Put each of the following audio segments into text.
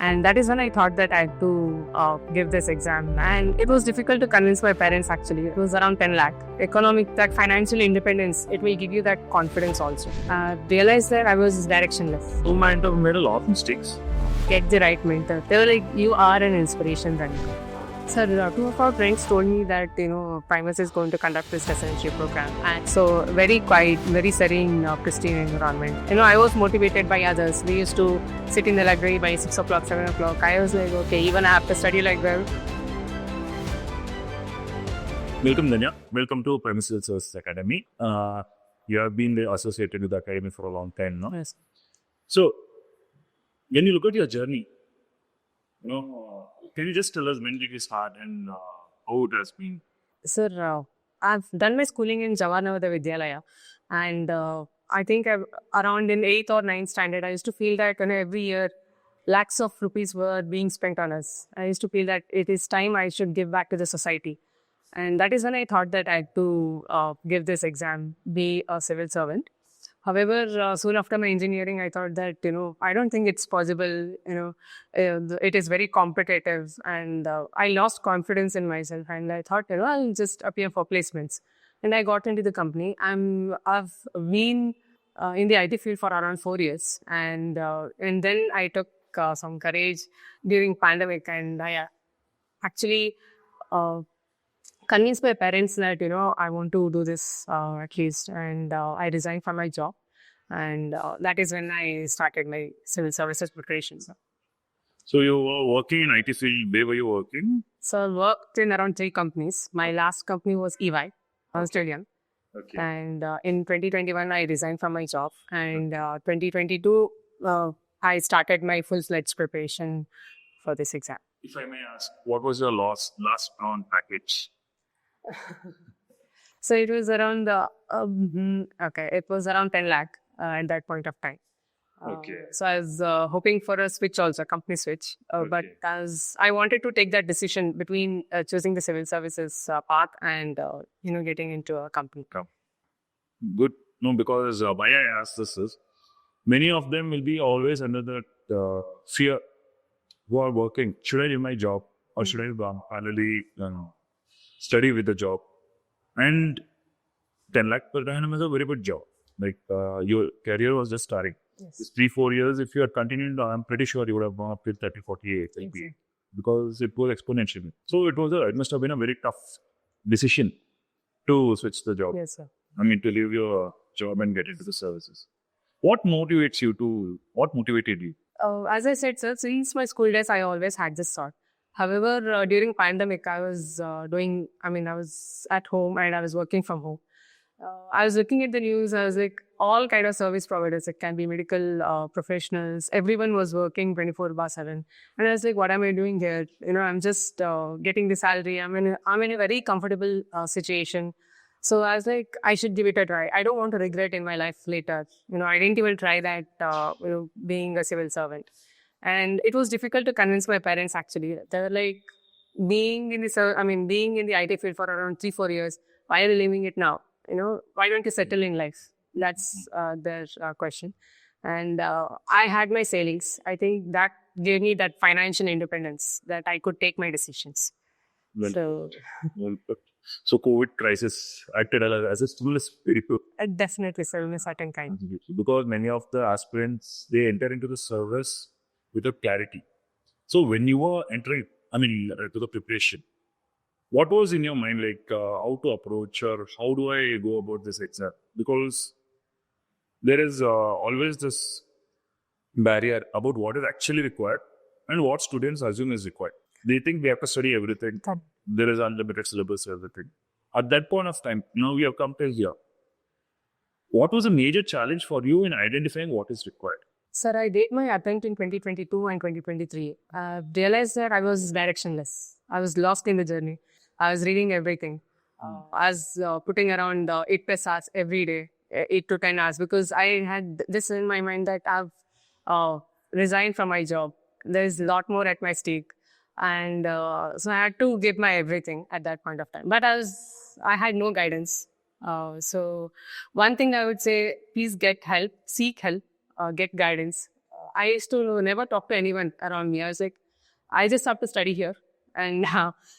And that is when I thought that I had to give this exam. And it was difficult to convince my parents actually. It was around 10 lakh. That financial independence, it will give you that confidence also. Realized that I was directionless. You might have made a lot of mistakes. Get the right mentor. They were like, you are an inspiration, Randy. Sir, two of our friends told me that, Primus is going to conduct this residency program. And so, very quiet, very serene, pristine environment. I was motivated by others. We used to sit in the library by 6 o'clock, 7 o'clock. I was like, okay, even I have to study like well. Welcome, Danya. Welcome to Primus Services Academy. You have been associated with the academy for a long time, no? Yes. So, when you look at your journey, can you just tell us when did you start and how it has been? Sir, I've done my schooling in Jawahar Navodaya Vidyalaya, and I think around in 8th or 9th standard, I used to feel that every year lakhs of rupees were being spent on us. I used to feel that it is time I should give back to the society. And that is when I thought that I had to give this exam, be a civil servant. However, soon after my engineering, I thought that, I don't think it's possible, it is very competitive, and I lost confidence in myself, and I thought, I'll just appear for placements. And I got into the company. I've been in the IT field for around 4 years, and then I took some courage during pandemic, and I actually convinced my parents that, I want to do this at least. And I resigned from my job. And that is when I started my civil services preparation. So you were working in IT field. Where were you working? So I worked in around 3 companies. My last company was EY, Australian. Okay. And in 2021, I resigned from my job. And 2022, I started my full-fledged preparation for this exam. If I may ask, what was your last round package? So it was around it was around 10 lakh at that point of time. Okay. So I was hoping for a switch also, company switch. But as I wanted to take that decision between choosing the civil services path and getting into a company. Good. No, because why I ask this is, many of them will be always under that fear who are working. Should I leave my job or should I finally study with the job? And 10 lakh per annum is a very good job. Like your career was just starting. Yes. It's 3-4 years. If you had continued, I'm pretty sure you would have gone up to 30, 48, Exactly. because it was exponential. So it must have been a very tough decision to switch the job. Yes, sir. I mean, to leave your job and get into the services. What motivated you? As I said, sir, since my school days, I always had this thought. However, during pandemic, I was I was at home and I was working from home. I was looking at the news. I was like, all kind of service providers. It can be medical professionals. Everyone was working 24/7. And I was like, what am I doing here? I'm just getting the salary. I'm in a very comfortable situation. So I was like, I should give it a try. I don't want to regret in my life later. I didn't even try that, being a civil servant. And it was difficult to convince my parents actually. They were like, being in the IT field for around 3-4 years, why are you leaving it now? Why don't you settle in life? That's their question. And I had my savings. I think that gave me that financial independence that I could take my decisions. So COVID crisis acted as a stimulus for you. Definitely, sir, in a certain kind. Because many of the aspirants, they enter into the service without clarity. So when you were entering, to the preparation, what was in your mind, like how to approach or how do I go about this exam? Because there is always this barrier about what is actually required and what students assume is required. They think they have to study everything. There is unlimited syllabus, everything. At that point of time, now we have come to here. What was a major challenge for you in identifying what is required? Sir, I did my attempt in 2022 and 2023. I realized that I was directionless. I was lost in the journey. I was reading everything. I was putting around 8+ hours every day, 8 to 10 hours, because I had this in my mind that I've resigned from my job. There's a lot more at my stake. And so I had to give my everything at that point of time. But I had no guidance. So one thing I would say, please get help, seek help, get guidance. I used to never talk to anyone around me. I was like, I just have to study here. And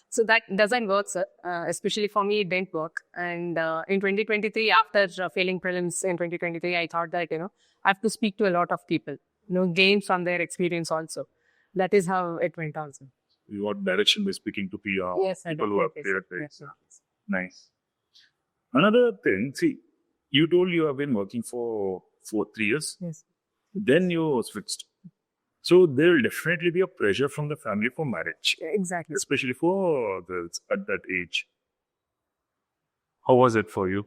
so that doesn't work, sir. Especially for me, it didn't work. And in 2023, after failing prelims in 2023, I thought that, I have to speak to a lot of people, gain from their experience also. That is how it went on, sir. You got direction by speaking to PR, Yes, sir. people who have Definitely, cleared sir. things. Yes, Nice. Another thing, see, you told you have been working for 3 years. yes. Then you switched. So there will definitely be a pressure from the family for marriage, Exactly. especially for girls at that age. How was it for you?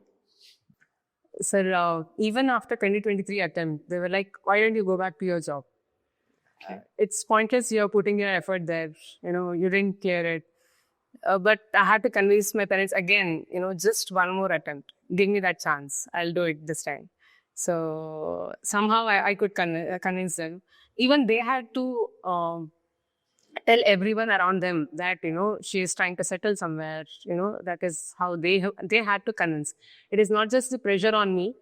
Sir, even after 2023 attempt, they were like, why don't you go back to your job? It's pointless you're putting your effort there. You didn't clear it. But I had to convince my parents again, just one more attempt. Give me that chance. I'll do it this time. So somehow I could convince them. Even they had to tell everyone around them that, she is trying to settle somewhere. That is how they had to convince. It is not just the pressure on me.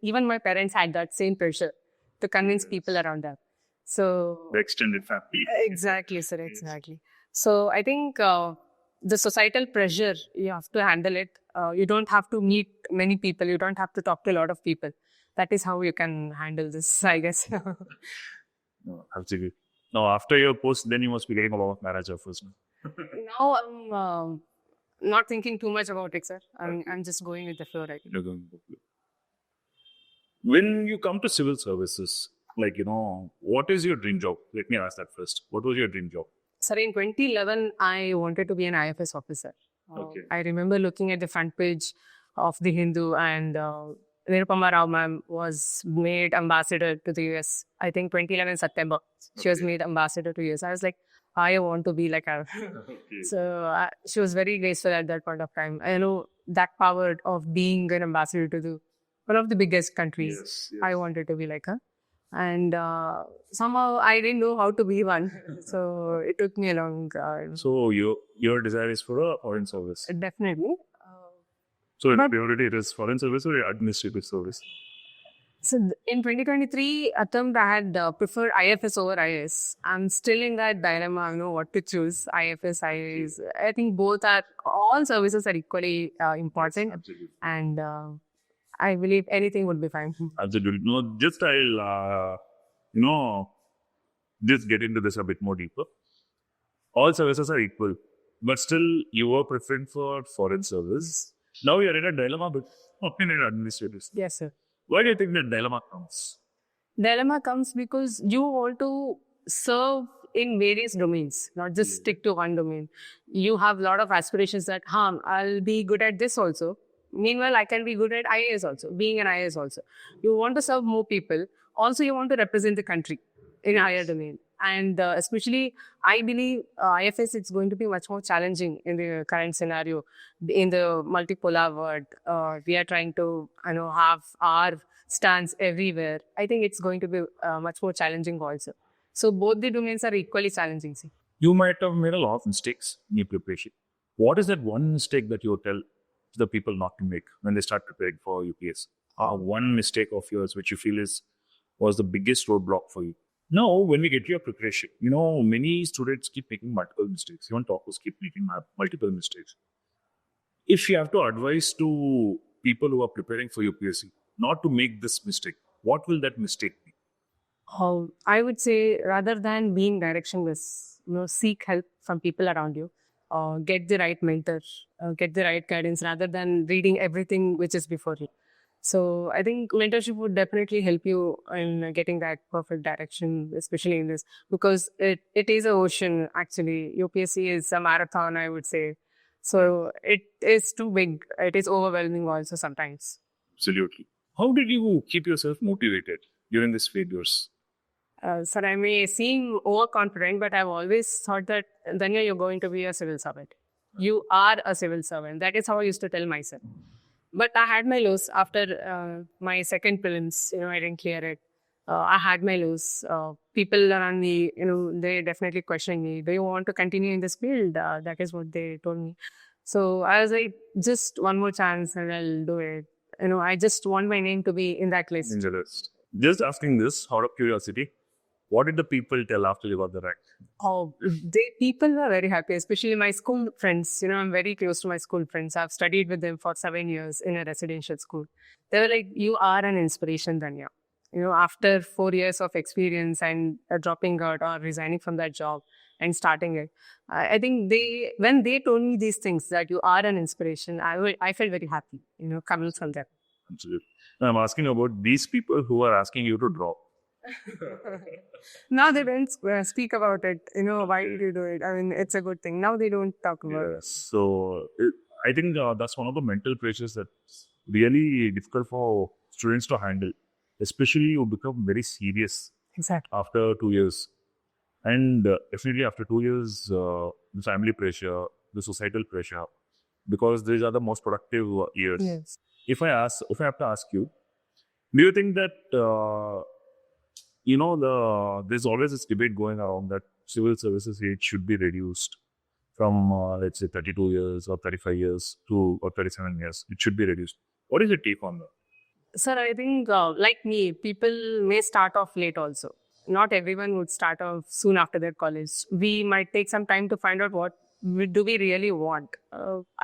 Even my parents had that same pressure to convince people around them. So The extended family. exactly, sir. Exactly. So I think the societal pressure, you have to handle it. You don't have to meet many people. You don't have to talk to a lot of people. That is how you can handle this, I guess. No, absolutely. Now, after your post, then you must be getting a lot of marriage offers. Now I'm not thinking too much about it, sir. I'm just going with the flow right now. You're going to- When you come to civil services, what is your dream job? Let me ask that first. What was your dream job? Sir, in 2011, I wanted to be an IFS officer. Okay. I remember looking at the front page of the Hindu, and Nirupama Rao ma'am was made ambassador to the US. I think 2011 September, she was Okay. made ambassador to US. I was like, I want to be like her. Okay. So she was very graceful at that point of time. I know that power of being an ambassador to one of the biggest countries. Yes, I yes. wanted to be like her. And somehow I didn't know how to be one. So it took me a long So your desire is for a foreign service. definitely. So in But- priority, it is foreign service or administrative service. So in 2023 attempt, I had preferred IFS over IAS. I'm still in that dilemma. I know what to choose. IFS, IAS. I think all services are equally important. Absolutely. And I believe anything would be fine. Absolutely. No, just I'll, just get into this a bit more deeper. All services are equal, but still you were preferring for foreign service. Now you're in a dilemma, but in an administrative. Yes, sir. Why do you think that dilemma comes? Dilemma comes because you want to serve in various domains, not just stick to one domain. You have a lot of aspirations that, I'll be good at this also. Meanwhile, I can be good at IAS also, being an IAS also. You want to serve more people. Also, you want to represent the country in a higher domain. And especially, I believe IFS is going to be much more challenging in the current scenario. In the multipolar world, we are trying to have our stance everywhere. I think it's going to be much more challenging also. So both the domains are equally challenging. See. You might have made a lot of mistakes in your preparation. What is that one mistake that you tell the people not to make when they start preparing for UPS? One mistake of yours which you feel was the biggest roadblock for you? Now, when we get to your preparation, many students keep making multiple mistakes. Even toppers keep making multiple mistakes. If you have to advise to people who are preparing for UPSC not to make this mistake, what will that mistake be? I would say rather than being directionless, seek help from people around you. Get the right mentor, get the right guidance rather than reading everything which is before you. So I think mentorship would definitely help you in getting that perfect direction, especially in this, because it is an ocean actually. UPSC is a marathon, I would say. So it is too big. It is overwhelming also sometimes. Absolutely. How did you keep yourself motivated during these failures? So I may seem overconfident, but I've always thought that Danya, you're going to be a civil servant. You are a civil servant. That is how I used to tell myself. But I had my lows after my second prelims. I didn't clear it. I had my lows. People around me, they definitely questioning me. Do you want to continue in this field? That is what they told me. So I was like, just one more chance and I'll do it. I just want my name to be in that list. In the list. Just asking this out of curiosity, What did the people tell after you got the rank? Oh, people were very happy, especially my school friends. I'm very close to my school friends. I've studied with them for 7 years in a residential school. They were like, "You are an inspiration, Danya." After 4 years of experience and dropping out or resigning from that job and starting it, I think when they told me these things that you are an inspiration, I felt very happy. Coming from them. Absolutely. Now, I'm asking about these people who are asking you to drop. Now they don't speak about it. Why did you do it? I mean, it's a good thing. Now they don't talk about it. So I think that's one of the mental pressures that's really difficult for students to handle. Especially you become very serious Exactly. after 2 years. And definitely after 2 years, the family pressure, the societal pressure, because these are the most productive years. Yes. If I have to ask you, do you think that there's always this debate going around that civil services age should be reduced from let's say 32 years or 35 years or 37 years? It should be reduced. What is your take on that? Sir, I think like me, people may start off late also. Not everyone would start off soon after their college. We might take some time to find out what do we really want.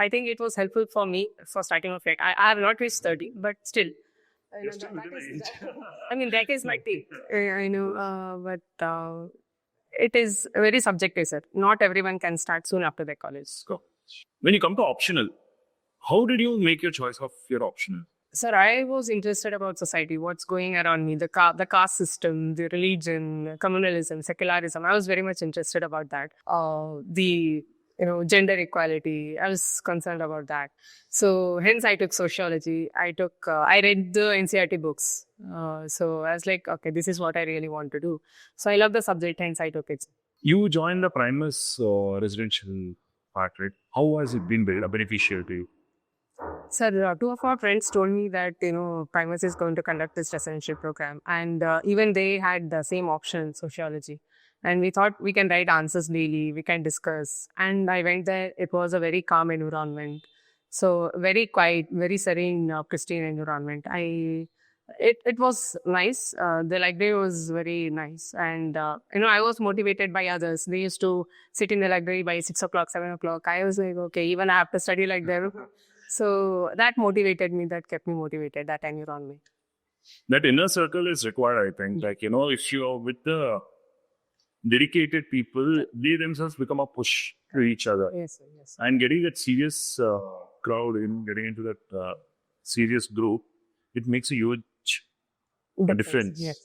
I think it was helpful for me for starting off late. I have not reached 30, but still. You're still within the age. I mean, that is my take. I know, but it is very subjective, sir. Not everyone can start soon after their college. Go. When you come to optional, how did you make your choice of your optional? Sir, I was interested about society, what's going around me, the caste system, the religion, communalism, secularism. I was very much interested about that. The gender equality. I was concerned about that. So hence I took sociology. I read the NCERT books. So I was like, okay, this is what I really want to do. So I love the subject, hence I took it. You joined the Primus residential part, right? How has it been beneficial to you? Sir, two of our friends told me that, Primus is going to conduct this residential program. And even they had the same option, sociology. And we thought we can write answers daily, we can discuss. And I went there. It was a very calm environment. So very quiet, very serene, pristine environment. It was nice. The library was very nice. And, I was motivated by others. They used to sit in the library by 6 o'clock, 7 o'clock. I was like, okay, even I have to study like them. So that motivated me, that kept me motivated, that environment. That inner circle is required, I think. Like, if you're with the dedicated people, they themselves become a push to each other. Yes, sir, yes. Sir. And getting that serious crowd getting into that serious group, it makes a huge difference. Yes.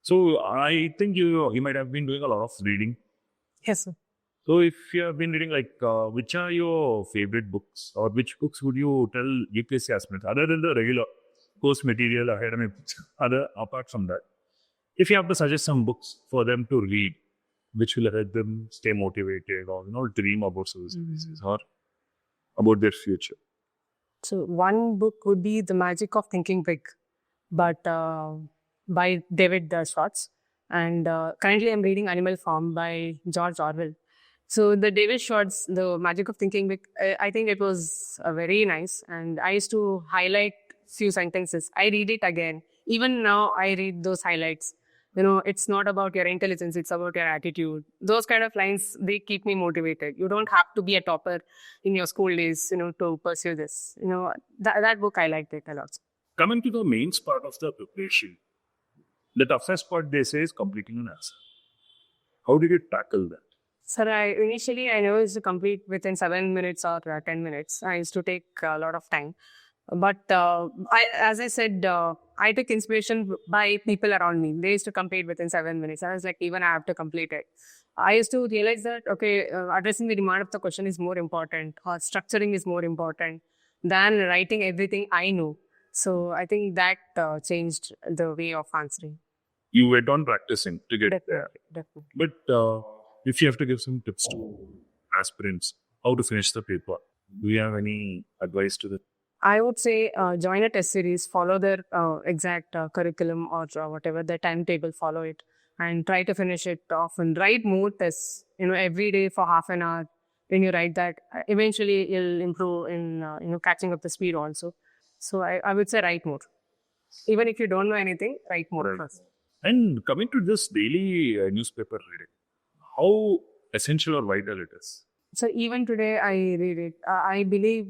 So I think you might have been doing a lot of reading. Yes, sir. So if you have been reading, like, which are your favorite books, or which books would you tell UPSC aspirants, other than the regular course material, academic books, apart from that, if you have to suggest some books for them to read, which will help them stay motivated or dream about services or about their future? So one book would be The Magic of Thinking Big, but by David Schwartz. And currently I'm reading Animal Farm by George Orwell. So the David Schwartz, The Magic of Thinking Big, I think it was very nice. And I used to highlight few sentences. I read it again. Even now I read those highlights. It's not about your intelligence, it's about your attitude. Those kind of lines, they keep me motivated. You don't have to be a topper in your school days, to pursue this. That book, I liked it a lot. Coming to the mains part of the preparation, the toughest part, they say, is completing an answer. How did you tackle that? Sir, initially I never used to complete within 7 minutes or 10 minutes. I used to take a lot of time. But as I said, I took inspiration by people around me. They used to complete within 7 minutes. I was like, even I have to complete it. I used to realize that, okay, addressing the demand of the question is more important, or structuring is more important than writing everything I know. So I think that changed the way of answering. You went on practicing to get there. Definitely. But if you have to give some tips to aspirants, how to finish the paper, do you have any advice to that? I would say join a test series, follow their exact curriculum or whatever, their timetable, follow it and try to finish it often. Write more tests, every day for half an hour. When you write that, eventually you'll improve in, catching up the speed also. So I would say write more. Even if you don't know anything, write more first. And coming to this daily newspaper reading, how essential or vital it is? So even today, I read it. I believe,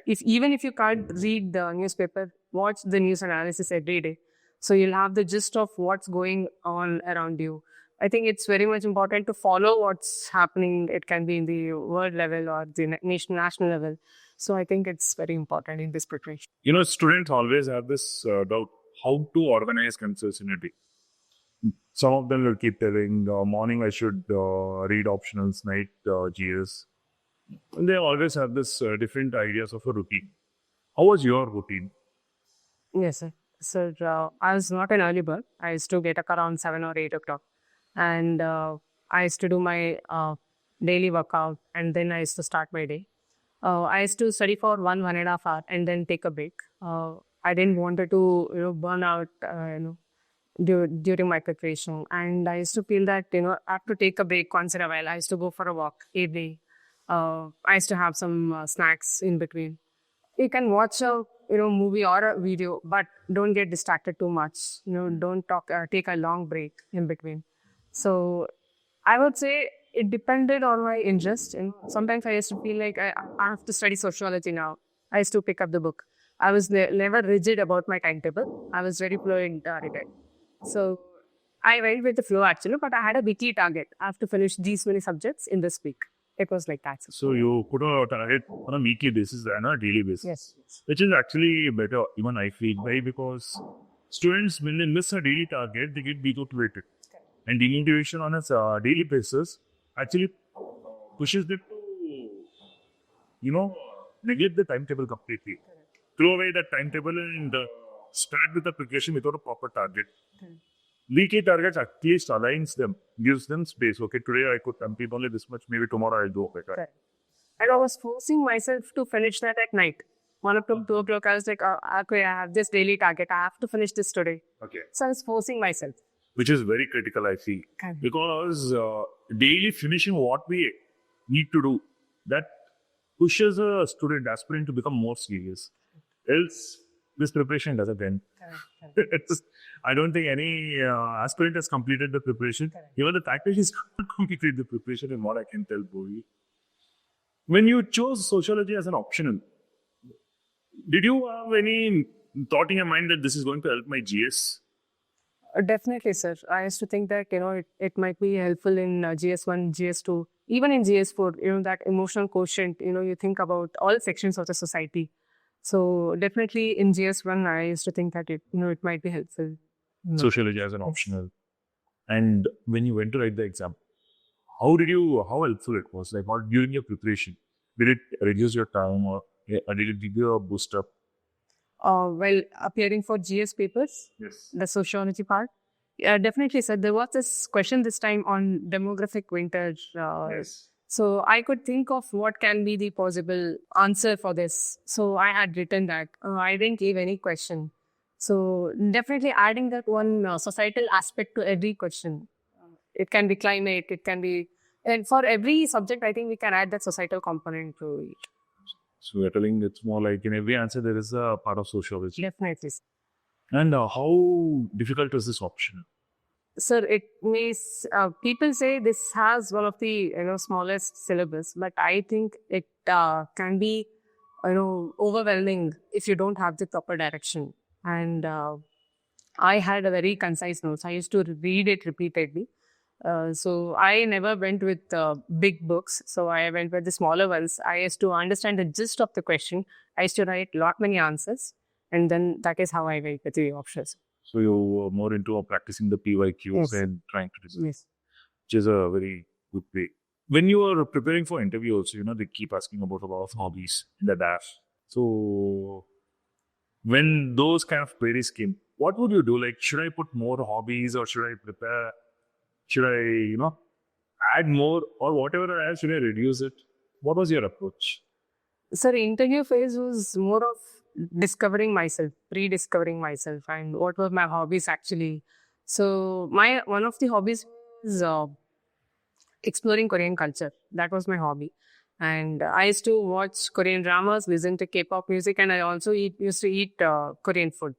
if you can't read the newspaper, watch the news analysis every day. So you'll have the gist of what's going on around you. I think it's very much important to follow what's happening. It can be in the world level or the national level. So I think it's very important in this preparation. Students always have this doubt how to organize themselves in a day. Some of them will keep telling, morning I should read optionals, night GS. And they always have this different ideas of a routine. How was your routine? Yes, sir. So I was not an early bird. I used to get up around 7 or 8 o'clock. And I used to do my daily workout, and then I used to start my day. I used to study for 1.5 hours and then take a break. I didn't wanted to burn out during my preparation, and I used to feel that I have to take a break once in a while. I used to go for a walk every day. I used to have some snacks in between. You can watch a movie or a video, but don't get distracted too much. Don't take a long break in between. So I would say it depended on my interest. And sometimes I used to feel like I have to study sociology now. I used to pick up the book. I was never rigid about my timetable. I was very fluent with it. So I went with the flow actually, but I had a weekly target. I have to finish these many subjects in this week. It was like that. So you put a target on a weekly basis and a daily basis. Yes. Which is actually better, even I feel, why? Because students, when they miss a daily target, they get demotivated. And demotivation on a daily basis actually pushes them to, neglect the timetable completely. Throw away that timetable and start with the preparation without a proper target. Weekly targets at least aligns them, gives them space. Okay, today I could complete only this much, maybe tomorrow I'll do better. Correct. And I was forcing myself to finish that at night. 1 o'clock, 2 o'clock, I was like, okay, I have this daily target. I have to finish this today. Okay. So I was forcing myself. Which is very critical, I feel. Correct. Because daily finishing what we need to do, that pushes a student, aspirant to become more serious. Else, this preparation doesn't end. Correct. I don't think any aspirant has completed the preparation. Correct. Even the faculty is not completed the preparation, in what I can tell, Bhovi. When you chose sociology as an optional, did you have any thought in your mind that this is going to help my GS? Definitely, sir. I used to think that, it might be helpful in GS1, GS2, even in GS4, that emotional quotient, you think about all sections of the society. So definitely in GS1, I used to think that it might be helpful. Sociology as an optional. And when you went to write the exam, how helpful it was? Like, during your preparation, did it reduce your time or did it give you a boost up? While appearing for GS papers, Yes. the sociology part, definitely, sir. There was this question this time on demographic vintage. Yes. So I could think of what can be the possible answer for this. So I had written that. I didn't give any question. So definitely adding that one societal aspect to every question. It can be climate, it can be, and for every subject, I think we can add that societal component to it. So you're telling it's more like in every answer there is a part of sociology. Definitely. And how difficult was this option? Sir, it means people say this has one of the smallest syllabus, but I think it can be overwhelming if you don't have the proper direction. And I had a very concise notes. I used to read it repeatedly. So I never went with big books. So I went with the smaller ones. I used to understand the gist of the question. I used to write many answers, and then that is how I went with the options. So you were more into practicing the PYQs Yes. and trying to do, Yes. which is a very good way. When you are preparing for interviews, they keep asking about a lot of hobbies in the dash. So when those kind of queries came, what would you do? Like, should I put more hobbies or should I prepare? Should I, add more or whatever I have, should I reduce it? What was your approach? So the interview phase was more of discovering myself, rediscovering myself, and what were my hobbies actually. So one of the hobbies was exploring Korean culture. That was my hobby. And I used to watch Korean dramas, listen to K-pop music, and I also used to eat Korean food.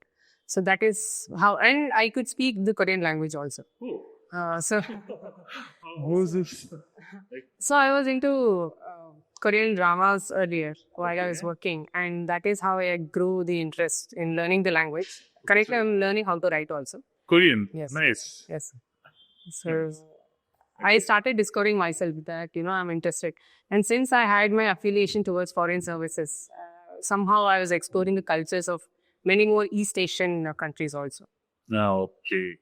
So that is how, and I could speak the Korean language also. So How was this? So I was into Korean dramas earlier while I was working, and that is how I grew the interest in learning the language. Currently, I'm learning how to write also. Korean. Yes. Nice. Yes. So I started discovering myself that I'm interested, and since I had my affiliation towards foreign services, somehow I was exploring the cultures of many more East Asian countries also. Now, okay.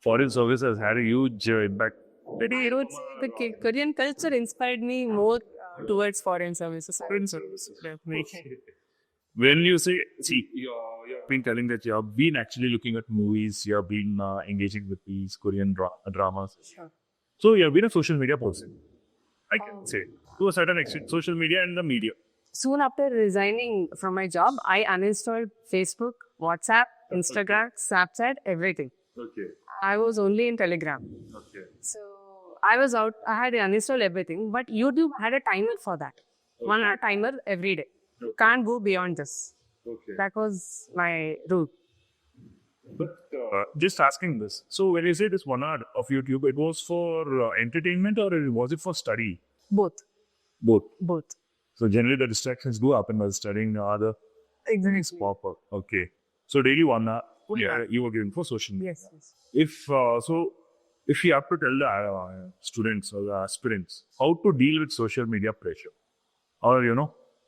Foreign service has had a huge impact. But I would say the Korean culture inspired me more towards foreign services. Foreign services. When you say, see, you've been telling that you have been actually looking at movies, you have been engaging with these Korean dramas. Sure. So you have been a social media person. I can say, to a certain extent, social media and the media. Soon after resigning from my job, I uninstalled Facebook, WhatsApp, Instagram, Snapchat, everything. Okay. I was only in Telegram. Okay. So I was out, I had uninstalled everything, but YouTube had a timer for that. 1 hour timer every day. You can't go beyond this. Okay. That was my rule. But just asking this. So when you say this 1 hour of YouTube, it was for entertainment or was it for study? Both. Both. Both. So generally the distractions do happen while studying other things pop up. Okay. So daily 1 hour you were giving for social media. Yes. If you have to tell the students or the aspirants how to deal with social media pressure, or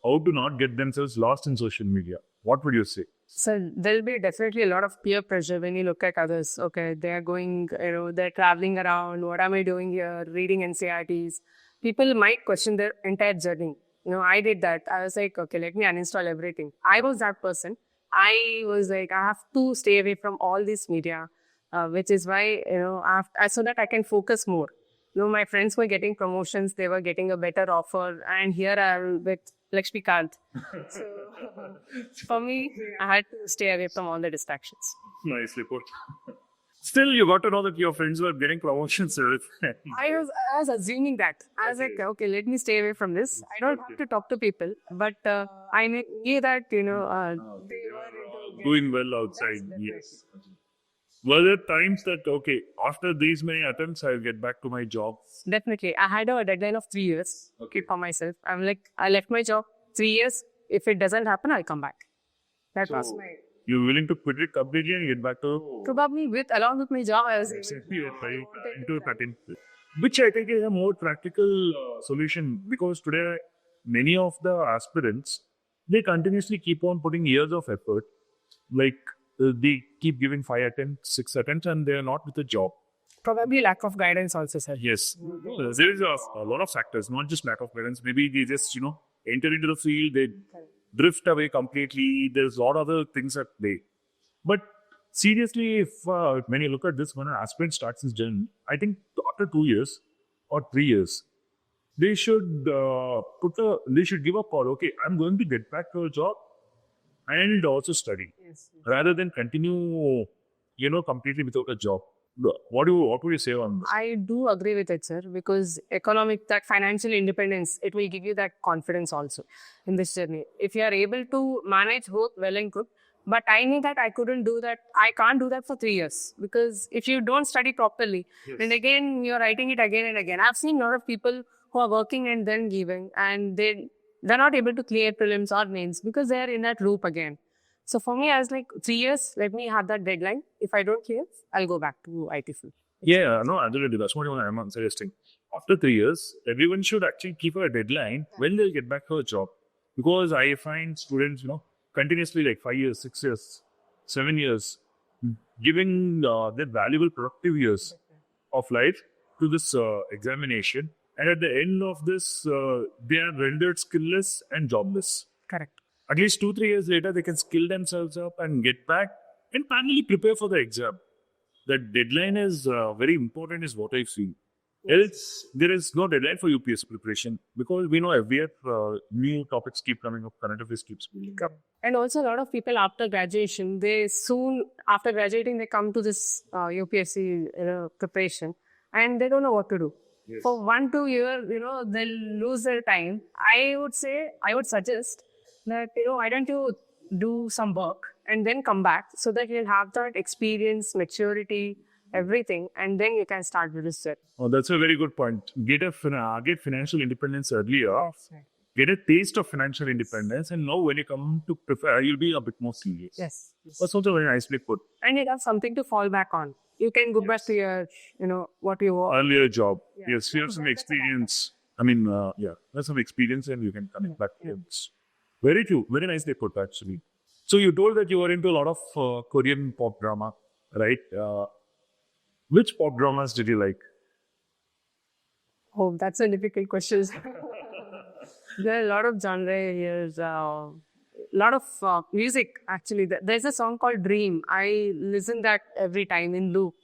how to not get themselves lost in social media, what would you say? So there'll be definitely a lot of peer pressure when you look at others. Okay, they're going, they're traveling around. What am I doing here? Reading NCRTs. People might question their entire journey. I did that. I was like, okay, let me uninstall everything. I was that person. I was like, I have to stay away from all this media, which is why, so that I can focus more. My friends were getting promotions. They were getting a better offer. And here I am with Lakshmi Kant. So for me, I had to stay away from all the distractions. Nicely put. Still, you got to know that your friends were getting promotions. I was assuming that. I was like, okay, let me stay away from this. I don't have to talk to people. But I knew that, they were doing well outside. Yes. Were there times that, okay, after these many attempts, I'll get back to my job? Definitely. I had a deadline of 3 years for myself. I'm like, I left my job 3 years. If it doesn't happen, I'll come back. That was my... You're willing to quit it completely and get back to... Probably along with my job, I was into that in. Which I think is a more practical solution, because today, many of the aspirants, they continuously keep on putting years of effort. Like, they keep giving 5 attempts, 6 attempts, and they're not with a job. Probably lack of guidance also, sir. Yes. There is a lot of factors, not just lack of guidance. Maybe they just, enter into the field, they drift away completely. There's a lot of other things at play. But seriously, if when you look at this, when an aspirant starts his journey, I think after 2 years or 3 years, they should give a call. Okay, I'm going to get back to a job and also study, rather than continue, completely without a job. What would you say on this? I do agree with it, sir, because that financial independence, it will give you that confidence also in this journey. If you are able to manage both well and good, but I knew that I couldn't do that. I can't do that for 3 years, because if you don't study properly, then again, you're writing it again and again. I've seen a lot of people who are working and then giving, and they're not able to clear prelims or mains because they're in that loop again. So for me, I was like, 3 years, let me have that deadline. If I don't clear, I'll go back to IT field. Yeah, no, absolutely. That's what I'm suggesting. After 3 years, everyone should actually keep a deadline when they'll get back to a job. Because I find students, continuously like 5 years, 6 years, 7 years, giving their valuable productive years of life to this examination. And at the end of this, they are rendered skillless and jobless. Correct. At least 2-3 years later, they can skill themselves up and get back and finally prepare for the exam. The deadline is very important, is what I feel. Else, there is no deadline for UPSC preparation, because we know every year new topics keep coming up, current affairs keeps building up. And also a lot of people after graduation, after graduating, they come to this UPSC preparation and they don't know what to do. Yes. For 1-2 years, they'll lose their time. I would suggest that, why don't you do some work and then come back so that you'll have that experience, maturity, everything, and then you can start with this. Oh, that's a very good point. Get financial independence earlier. Get a taste of financial independence, and know when you come to prepare, you'll be a bit more serious. Yes. That's also very nicely put. And you have something to fall back on. You can go back to your, what you were. Earlier job. Yeah. Yes, you have some That's a experience. I mean, there's some experience, and you can connect back to it. Very true. Very nicely put, actually. So you told that you were into a lot of Korean pop drama, right? Which pop dramas did you like? Oh, that's a difficult question. There are a lot of genre here. A lot of music, actually. There's a song called Dream. I listen that every time in loop.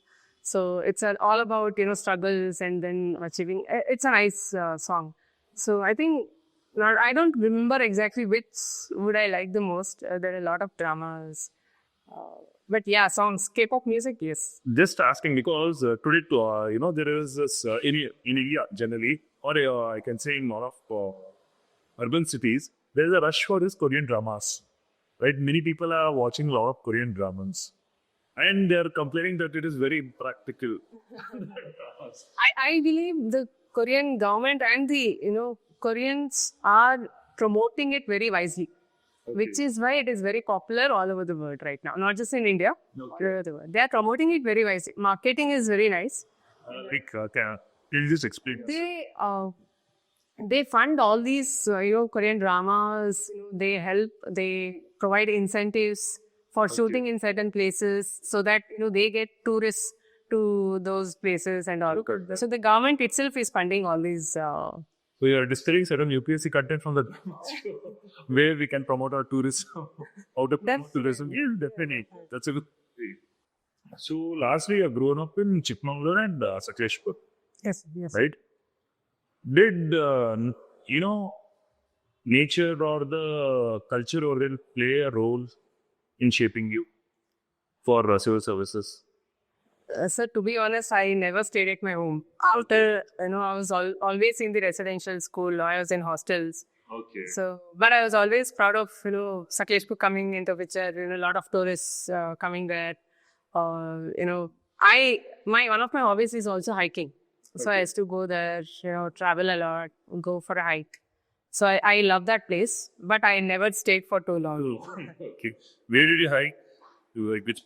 So it's all about, struggles and then achieving. It's a nice song. So I think, I don't remember exactly which would I like the most. There are a lot of dramas. But yeah, songs, K-pop music, yes. Just asking because today, there is this in India generally, or I can say in a lot of urban cities, there is a rush for these Korean dramas, right? Many people are watching a lot of Korean dramas, and they are complaining that it is very impractical. I believe the Korean government and the, Koreans are promoting it very wisely. Which is why it is very popular all over the world right now. Not just in India, all over the world. They are promoting it very wisely. Marketing is very nice. Can you just explain? They fund all these, Korean dramas. They provide incentives for shooting in certain places so that, they get tourists to those places and all. So the government itself is funding all these. So you are distilling certain UPSC content from the where we can promote our tourists, how to promote tourism. Yes, definitely. That's a good thing. So lastly, you have grown up in Chikmagalur and Sakleshpur, Yes. right? Did nature or the culture over there play a role in shaping you for civil services? So to be honest, I never stayed at my home. After, I was always in the residential school. I was in hostels. Okay. So, but I was always proud of, Sakleshpur coming into picture, a lot of tourists coming there. One of my hobbies is also hiking. So I used to go there, travel a lot, go for a hike. So I love that place, but I never stayed for too long. Okay. Where did you hike? Like which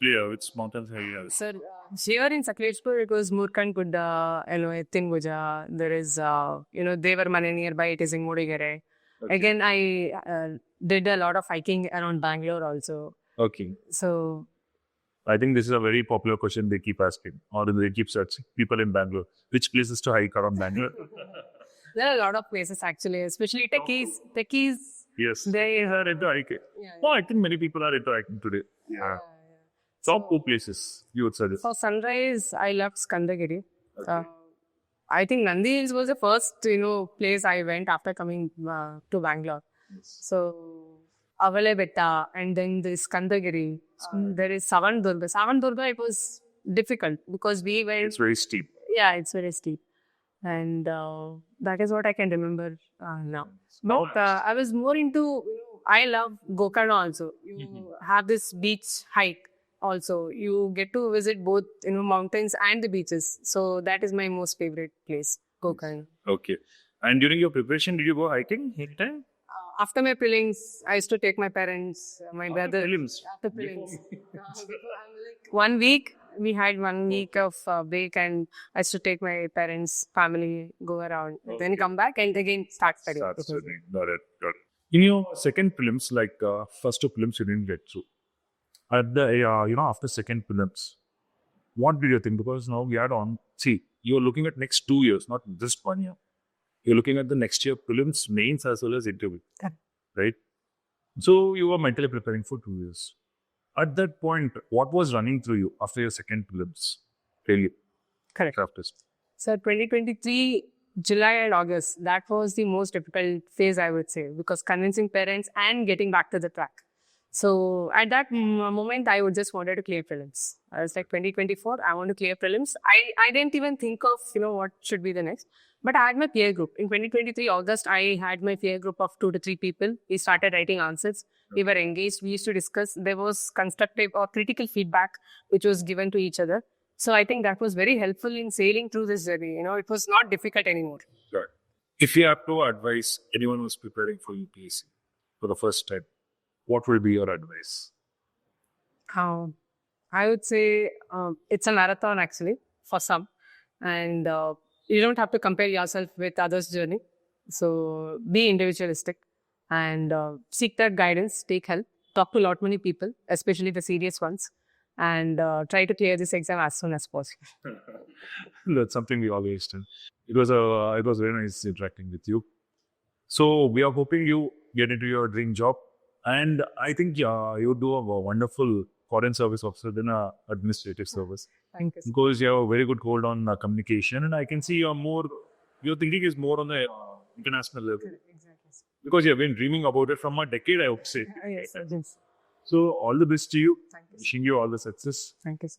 mountains have you had? Sir, here in Sakleshpur, it was Murkan Gudda, Tinguja. There is, Devarmane nearby, it is in Mudigere. Okay. Again, I did a lot of hiking around Bangalore also. Okay. So, I think this is a very popular question they keep asking, or they keep searching people in Bangalore. Which places to hike around Bangalore? there are a lot of places actually, especially techies. Yes. They are into hiking. Yeah. Oh, I think many people are into hiking today. Yeah. Top 2 places you would suggest. For sunrise, I loved Skandagiri. I think Nandi Hills was the first, place I went after coming to Bangalore. Yes. So, Avale Betta and then this Skandagiri. There is Savandurga. Savandurga, it was difficult because we went... It's very steep. Yeah, it's very steep. And that is what I can remember now. But I was more into, I love Gokarna also. You have this beach hike also. You get to visit both, mountains and the beaches. So that is my most favorite place, Gokarna. Okay. And during your preparation, did you go hiking anytime? After my prelims, I used to take my parents, my brother. Prelims? After prelims. 1 week. We had 1 week of break and I used to take my parents, family, go around, then come back and again start studying. Got it. In your second prelims, like first 2 prelims you didn't get through. At the, after second prelims, what did you think? Because now we add on, you're looking at next 2 years, not just 1 year. You're looking at the next year prelims, mains as well as interview, right? So you were mentally preparing for 2 years. At that point, what was running through you after your second prelims? Correct. After. So 2023, July and August, that was the most difficult phase, I would say, because convincing parents and getting back to the track. So at that moment, I would just wanted to clear prelims. I was like 2024, I want to clear prelims. I didn't even think of, what should be the next. But I had my peer group. In 2023, August, I had my peer group of 2 to 3 people. We started writing answers. We were engaged. We used to discuss. There was constructive or critical feedback which was given to each other. So I think that was very helpful in sailing through this journey. It was not difficult anymore. Right. If you have to advise anyone who's preparing for UPSC for the first time, what will be your advice? I would say it's a marathon actually for some, and you don't have to compare yourself with others' journey. So be individualistic and seek that guidance, take help, talk to a lot many people, especially the serious ones, and try to clear this exam as soon as possible. That's something we always do. It was very nice interacting with you. So we are hoping you get into your dream job, and I think you do a wonderful foreign service officer than a administrative service Thank you. because you have a very good hold on communication, and I can see your thinking is more on the international level Exactly. because you have been dreaming about it from a decade, I would say. Yes. So all the best to you. Thank you. Wishing you all the success. Thank you.